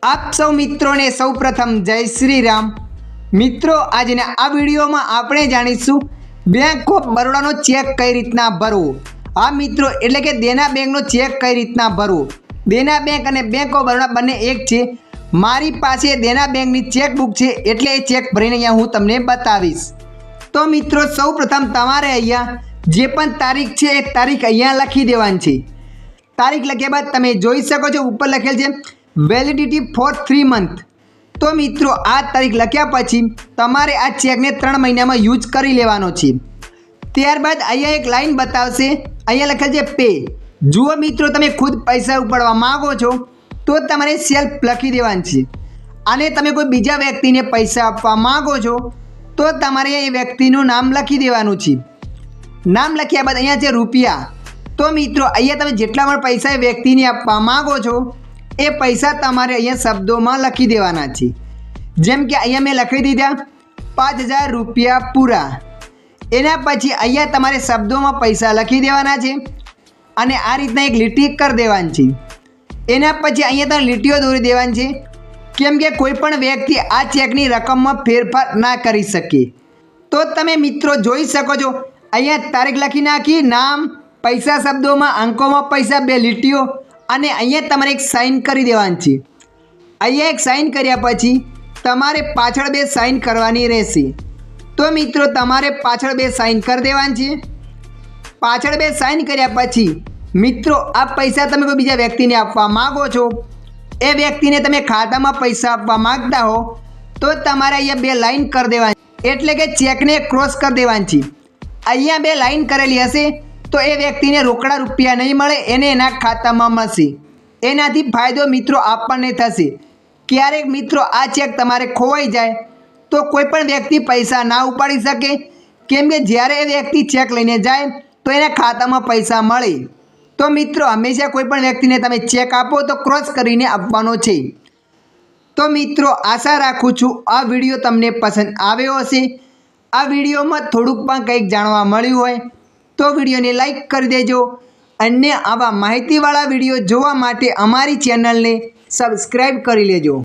आप सौ मित्रों ने सौ प्रथम जय श्री राम। मित्रों आज आ वीडियो में आपणे जाणीशुं बैंक ऑफ बरोड़ा चेक कई रीतना भरवो। आ मित्रों एटले के देना बैंक नो चेक कई रीतना भरवो। देना बैंक अने बैंक ऑफ बरोड़ा बंने एक छे। मारी पासे देना बैंक नी चेक बुक छे एटले ए चेक भरीने अहींया हूँ तमने बतावीश। तो मित्रों सौ प्रथम तमारे अहींया जे पण तारीख छे ए तारीख अहींया लखी देवानी छे। तारीख लख्या बाद तमे जोई शको छो उपर लखेल छे वेलिडिटी फॉर 3 मंथ। तो मित्रों आ तारीख लख्या पछी तमारे आ चेक ने 3 महीना में यूज करी लेवानो छे। त्यारबाद अहींया एक लाइन बतावशे, अहींया लखेल छे पे। जुओ मित्रों तमे खुद पैसा उपाड़वा मांगो छो तो तमारे सेल्फ लखी देवानी छे अने तमे कोई बीजा व्यक्तिने पैसा आपवा मांगो छो तो तमारे ए व्यक्तिनुं नाम लखी देवानुं छे। नाम लख्या बाद अहींया छे रुपिया। तो मित्रों अहींया तमे जेटला पण पैसा ए व्यक्तिने आपवा मांगो छो ए पैसा तमारे अहींया शब्दों में लखी देवाना छे। जेम के अहींया मैं लखी दीधा 5000 रुपया पूरा। एना पछी अहींया तमारे शब्दों में पैसा लखी देवाना छे अने आ रीतना एक लीटी कर देवानी छे। एना पछी अहींया तमारे लीटीओ दोरी देवानी छे केम के कोईपण व्यक्ति आ चेकनी रकम में फेरफार ना करी सके। तो तमे मित्रों जोई शको छो अहींया तारीख लखी नाखी, नाम, पैसा शब्दों में, अंकों में पैसा, 2 लीटीओ अने अहींया तमारे एक साइन करी देवानी छे। अहींया एक साइन कर्या पछी तमारे पाछळ 2 साइन करवानी रहेशे। तो मित्रों तमारे पाछळ 2 साइन कर देवानी छे। पाछळ 2 साइन कर्या पछी मित्रों आ पैसा तमे कोई बीजा व्यक्तिने आपवा मांगो छो, ए व्यक्तिने तमे खातामां पैसा आपवा मांगता हो तो तमारे अहींया 2 लाइन कर देवानी, एटले के चेकने क्रॉस कर देवानी छे। अहींया 2 लाइन करेली हशे तो ए व्यक्तिने रोकड़ा रुपया नहीं मळे, एने एना खातामां मळशे। एनाथी फायदो मित्रों आपणने थशे। क्यारेक मित्रों आ चेक तमारे खोवाई जाए तो कोईपण व्यक्ति पैसा ना उपाड़ी सके केम के ज्यारे ए व्यक्ति चेक लईने जाए तो एना खातामां पैसा मळे। तो मित्रों हमेशा कोईपण व्यक्तिने तमे चेक आपो तो क्रॉस करीने आपवानो छे। तो मित्रों आशा राखुं छुं आ विडियो तमने पसंद आव्यो हशे। आ विडियो में थोड़ुंक पण कंईक जाणवा मळ्युं होय तो विडियो ने लाइक कर देजो। अन्य आवा माहितीवाळा विडियो जोवा माटे अमारी चेनल ने सब्सक्राइब करी लेजो।